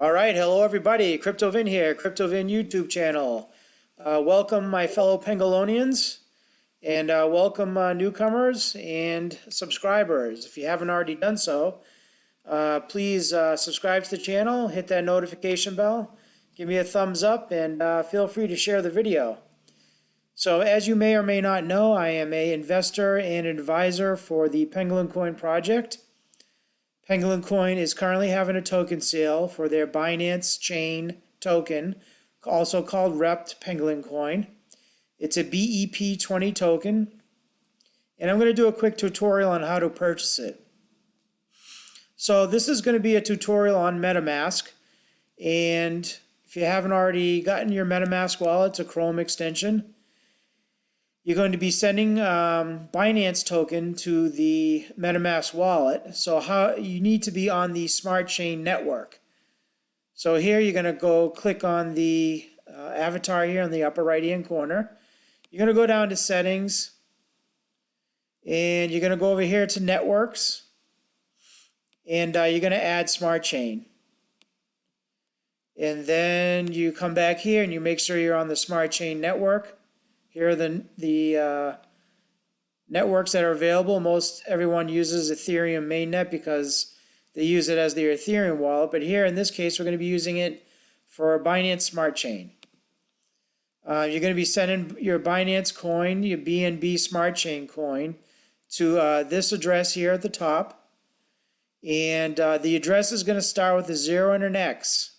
All right, hello everybody. CryptoVin here, CryptoVin YouTube channel. Welcome my fellow Pengolonians, and welcome newcomers and subscribers. If you haven't already done so, please subscribe to the channel, hit that notification bell, give me a thumbs up, and feel free to share the video. So as you may or may not know, I am an investor and advisor for the PengolinCoin project. PengolinCoin is currently having a token sale for their Binance chain token, also called wPGO. It's a BEP20 token, and I'm going to do a quick tutorial on how to purchase it. So this is going to be a tutorial on MetaMask, and if you haven't already gotten your MetaMask wallet, it's a Chrome extension. You're going to be sending Binance token to the MetaMask wallet. So how you need to be on the Smart Chain network. So here you're going to go click on the avatar here in the upper right hand corner. You're going to go down to settings, and you're going to go over here to networks, and you're going to add Smart Chain. And then you come back here and you make sure you're on the Smart Chain network. Here are the networks that are available. Most everyone uses Ethereum mainnet because they use it as their Ethereum wallet. But here in this case, we're going to be using it for Binance Smart Chain. You're going to be sending your Binance coin, your BNB Smart Chain coin, to this address here at the top. And the address is going to start with a 0 and an X.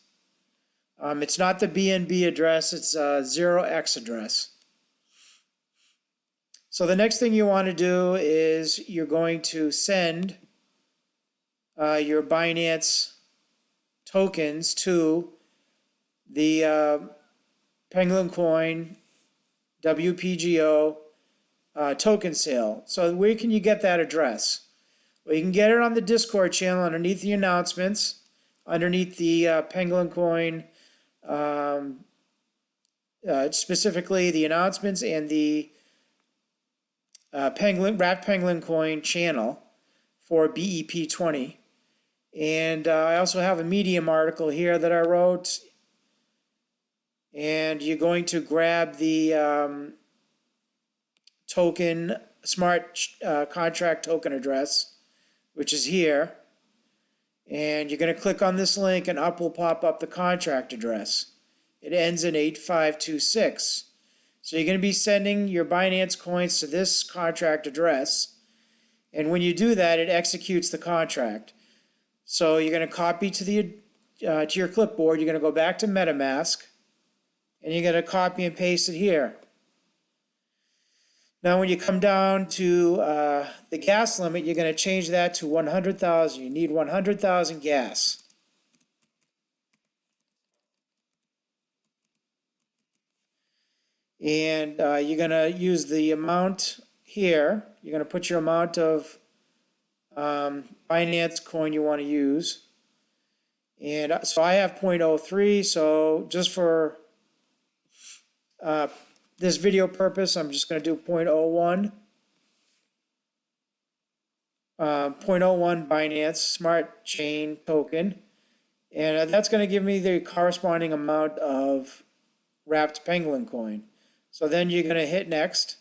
It's not the BNB address, it's a 0x address. So the next thing you want to do is you're going to send your Binance tokens to the PengolinCoin wPGO token sale. So where can you get that address? Well, you can get it on the Discord channel underneath the announcements, underneath the PengolinCoin, specifically the announcements and the wPGO channel for BEP20. And I also have a Medium article here that I wrote. And you're going to grab the token, smart contract token address, which is here. And you're going to click on this link and up will pop up the contract address. It ends in 8526. So you're going to be sending your Binance coins to this contract address. And when you do that, it executes the contract. So you're going to copy to your clipboard. You're going to go back to MetaMask, and you're going to copy and paste it here. Now when you come down to the gas limit, you're going to change that to 100,000. You need 100,000 gas. And you're going to use the amount here. You're going to put your amount of Binance coin you want to use. And so I have 0.03. So just for this video purpose, I'm just going to do 0.01. 0.01 Binance Smart Chain token. And that's going to give me the corresponding amount of wrapped PengolinCoin. So then you're going to hit next,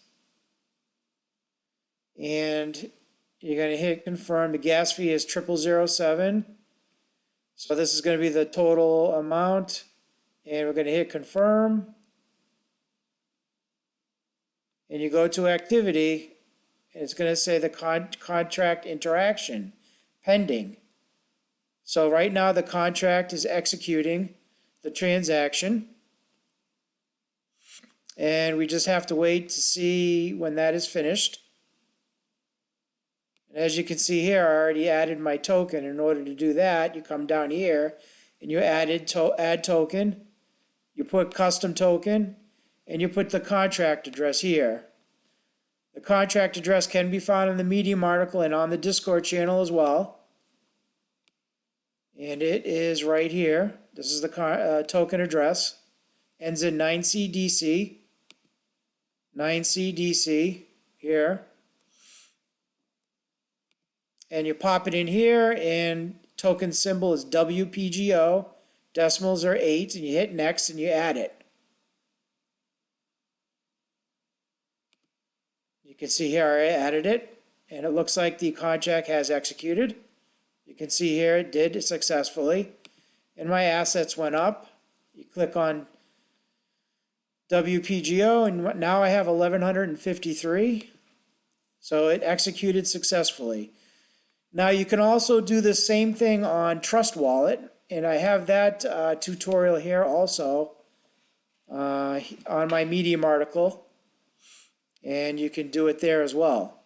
and you're going to hit confirm. The gas fee is 0007. So this is going to be the total amount, and we're going to hit confirm. And you go to activity, and it's going to say the contract interaction pending. So right now the contract is executing the transaction. And we just have to wait to see when that is finished. And as you can see here, I already added my token. In order to do that, you come down here and you add token, you put custom token, and you put the contract address here. The contract address can be found in the Medium article and on the Discord channel as well. And it is right here. This is the token address. Ends in 9CDC. 9CDC here. And you pop it in here, and token symbol is wPGO decimals are 8, and you hit next and you add it. You can see here I added it, and it looks like the contract has executed. You can see here it did successfully, and my assets went up. You click on wPGO, and now I have 1,153. So it executed successfully. Now you can also do the same thing on Trust Wallet, and I have that tutorial here also on my Medium article, and you can do it there as well.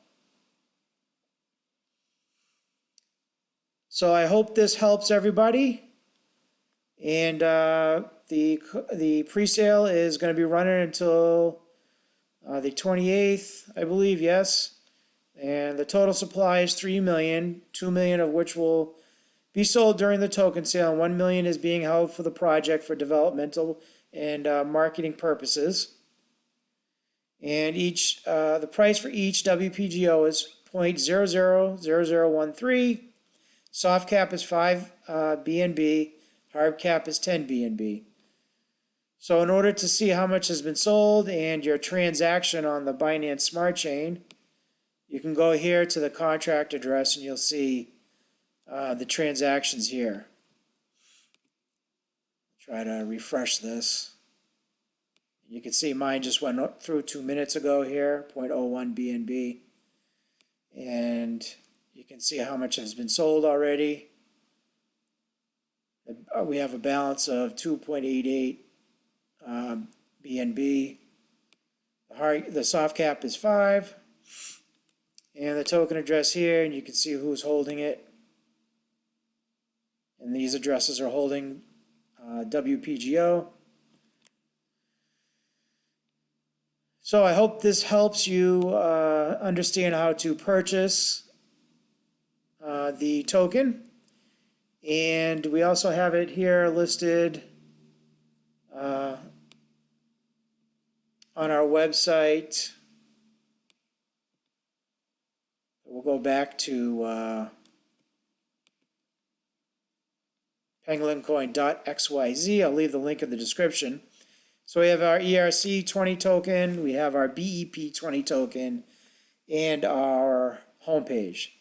So I hope this helps everybody, and the pre-sale is going to be running until the 28th, I believe, yes. And the total supply is 3 million, 2 million of which will be sold during the token sale, and 1 million is being held for the project for developmental and marketing purposes. And the price for each wPGO is 0.000013. Soft cap is 5 BNB. Hard cap is 10 BNB. So in order to see how much has been sold and your transaction on the Binance Smart Chain, you can go here to the contract address and you'll see the transactions here. Try to refresh this. You can see mine just went through 2 minutes ago here, 0.01 BNB. And you can see how much has been sold already. We have a balance of 2.88 BNB. The soft cap is 5. And the token address here, and you can see who's holding it. And these addresses are holding wPGO. So I hope this helps you understand how to purchase the token. And we also have it here listed on our website. We'll go back to PengolinCoin.xyz. I'll leave the link in the description. So we have our ERC20 token, we have our BEP20 token, and our homepage.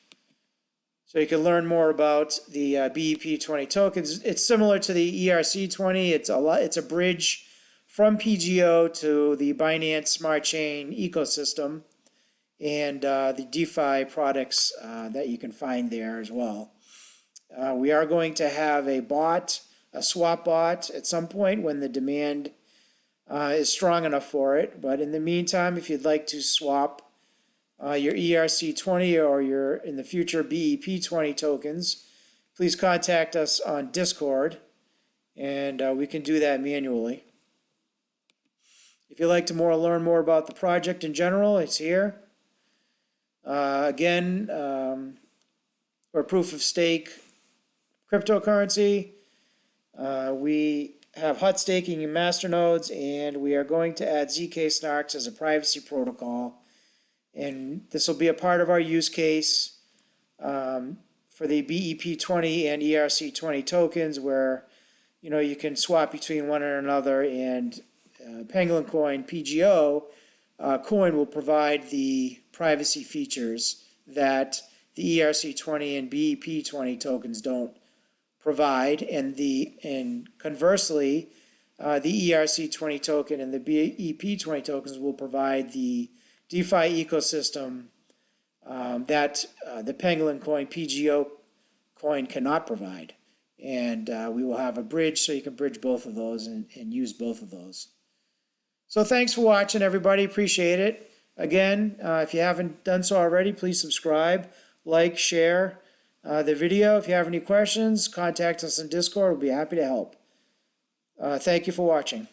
So you can learn more about the BEP20 tokens. It's similar to the ERC20. It's a bridge from PGO to the Binance Smart Chain ecosystem, and the DeFi products that you can find there as well. We are going to have a swap bot at some point when the demand is strong enough for it. But in the meantime, if you'd like to swap your ERC20 or your, in the future, BEP20 tokens, please contact us on Discord, and we can do that manually. If you'd like to learn more about the project in general, it's here. Again, we're proof of stake cryptocurrency. We have hot staking in masternodes, and we are going to add ZK snarks as a privacy protocol. And this will be a part of our use case for the BEP20 and ERC20 tokens, where you can swap between one another, and PengolinCoin PGO coin will provide the privacy features that the ERC20 and BEP20 tokens don't provide, and conversely, the ERC20 token and the BEP20 tokens will provide the DeFi ecosystem that the PengolinCoin PGO coin cannot provide. And we will have a bridge so you can bridge both of those and use both of those. So thanks for watching, everybody. Appreciate it. Again, if you haven't done so already, please subscribe, like, share the video. If you have any questions, contact us on Discord. We'll be happy to help. Thank you for watching.